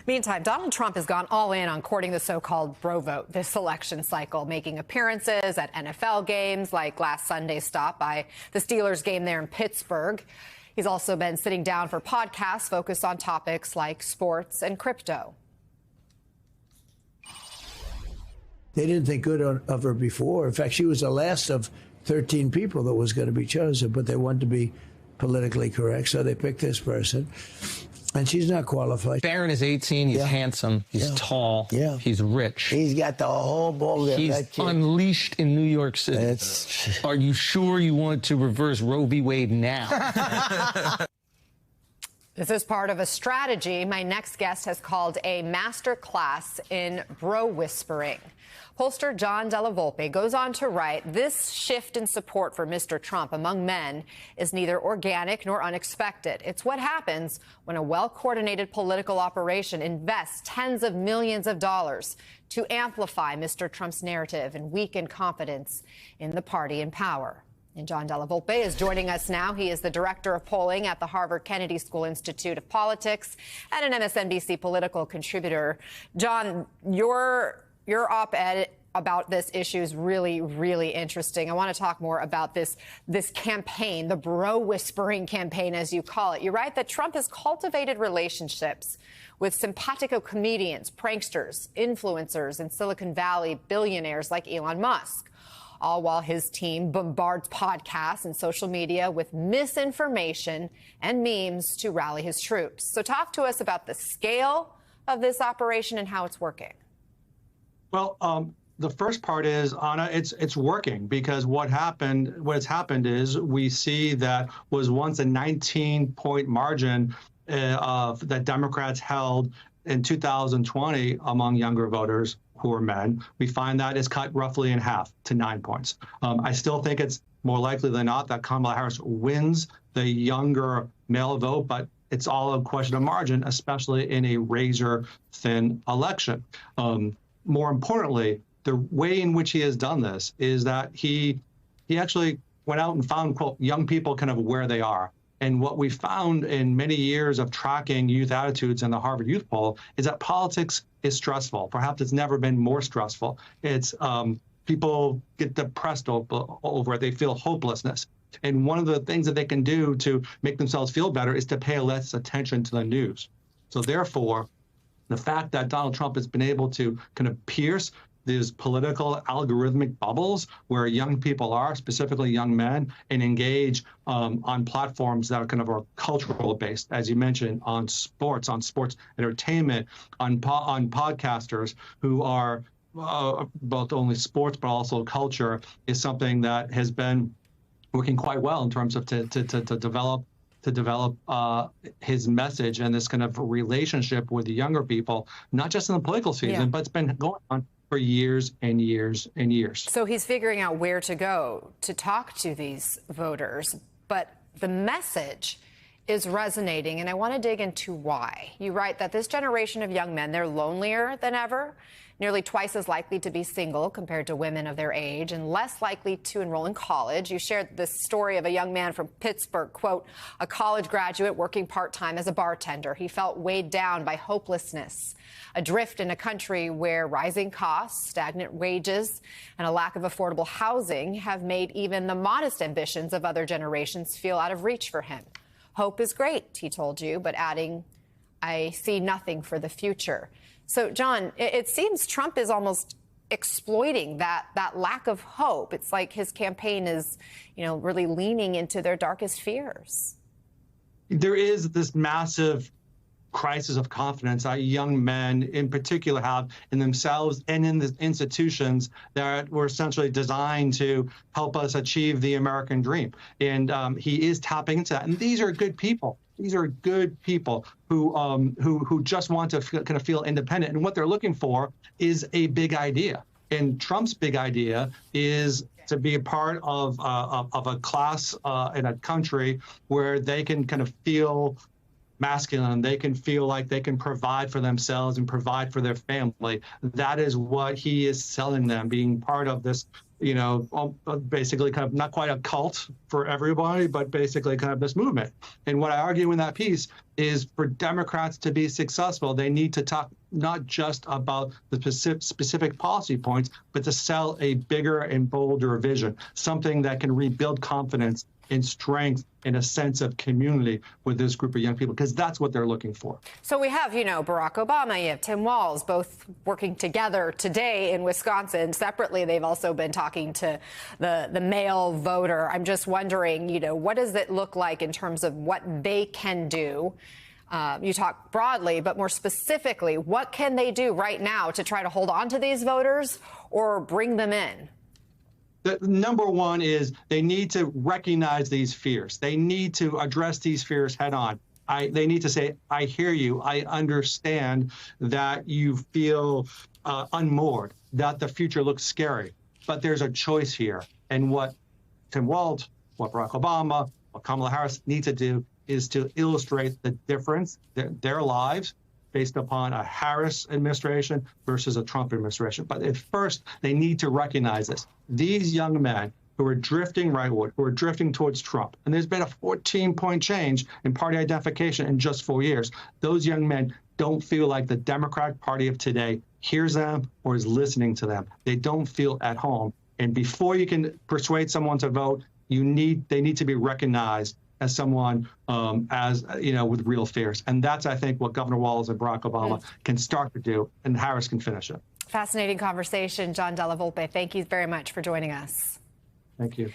Meantime, Donald Trump has gone all in on courting the so-called bro vote this election cycle, making appearances at NFL games like last Sunday's stop by the Steelers game there in Pittsburgh. He's also been sitting down for podcasts focused on topics like sports and crypto. They didn't think good of her before. In fact, she was the last of 13 people that was going to be chosen, but they wanted to be politically correct, so they picked this person. And she's not qualified. Barron is 18. He's handsome. He's tall. He's rich. He's got the whole ball. He's unleashed in New York City. Are you sure you want to reverse Roe v. Wade now? This is part of a strategy my next guest has called a master class in bro whispering. Pollster John Della Volpe goes on to write, this shift in support for Mr. Trump among men is neither organic nor unexpected. It's what happens when a well-coordinated political operation invests tens of millions of dollars to amplify Mr. Trump's narrative and weaken confidence in the party in power. And John Della Volpe is joining us now. He is the director of polling at the Harvard Kennedy School Institute of Politics and an MSNBC political contributor. John, your op-ed about this issue is really, really interesting. I want to talk more about this campaign, the bro whispering campaign, as you call it. You write that Trump has cultivated relationships with simpatico comedians, pranksters, influencers, and Silicon Valley billionaires like Elon Musk, all while his team bombards podcasts and social media with misinformation and memes to rally his troops. So talk to us about the scale of this operation and how it's working. Well, the first part is, Anna, it's working, because what has happened is we see that was once a 19-point margin that Democrats held in 2020 among younger voters who are men. We find that is cut roughly in half to 9 points. I still think it's more likely than not that Kamala Harris wins the younger male vote, but it's all a question of margin, especially in a razor-thin election. More importantly, the way in which he has done this is that he actually went out and found, quote, young people kind of where they are. And what we found in many years of tracking youth attitudes in the Harvard Youth Poll is that politics is stressful. Perhaps it's never been more stressful. It's people get depressed over it. They feel hopelessness. And one of the things that they can do to make themselves feel better is to pay less attention to the news. So therefore, the fact that Donald Trump has been able to kind of pierce these political algorithmic bubbles where young people are, specifically young men, and engage on platforms that are kind of are cultural based, as you mentioned, on sports entertainment, on podcasters who are both only sports but also culture, is something that has been working quite well in terms of to develop his message and this kind of relationship with the younger people, not just in the political season, but it's been going on for years and years and years. So he's figuring out where to go to talk to these voters, but the message is resonating, and I want to dig into why. You write that this generation of young men, they're lonelier than ever, nearly twice as likely to be single compared to women of their age, and less likely to enroll in college. You shared this story of a young man from Pittsburgh, quote, a college graduate working part-time as a bartender. He felt weighed down by hopelessness, adrift in a country where rising costs, stagnant wages, and a lack of affordable housing have made even the modest ambitions of other generations feel out of reach for him. Hope is great, he told you, but adding, I see nothing for the future. So, John, it seems Trump is almost exploiting that lack of hope. It's like his campaign is, really leaning into their darkest fears. There is this massive crisis of confidence that young men in particular have in themselves and in the institutions that were essentially designed to help us achieve the American dream. And he is tapping into that. And these are good people. These are good people who just want to kind of feel independent. And what they're looking for is a big idea. And Trump's big idea is to be a part of a class in a country where they can kind of feel masculine. They can feel like they can provide for themselves and provide for their family. That is what he is selling them, being part of this, basically kind of not quite a cult for everybody, but basically kind of this movement. And what I argue in that piece is for Democrats to be successful, they need to talk not just about the specific policy points, but to sell a bigger and bolder vision, something that can rebuild confidence and strength and a sense of community with this group of young people, because that's what they're looking for. So we have, Barack Obama, you have Tim Walz, both working together today in Wisconsin. Separately, they've also been talking to the male voter. I'm just wondering, what does it look like in terms of what they can do? You talk broadly, but more specifically, what can they do right now to try to hold on to these voters or bring them in? The number one is they need to recognize these fears. They need to address these fears head on. They need to say, I hear you. I understand that you feel unmoored, that the future looks scary. But there's a choice here. And what Tim Walz, what Barack Obama, what Kamala Harris need to do is to illustrate the difference, their lives, based upon a Harris administration versus a Trump administration. But at first, they need to recognize this. These young men who are drifting rightward, who are drifting towards Trump, and there's been a 14-point change in party identification in just 4 years. Those young men don't feel like the Democratic Party of today hears them or is listening to them. They don't feel at home. And before you can persuade someone to vote, they need to be recognized as someone, with real fears. And that's, I think, what Governor Walz and Barack Obama can start to do, and Harris can finish it. Fascinating conversation. John Della Volpe, thank you very much for joining us. Thank you.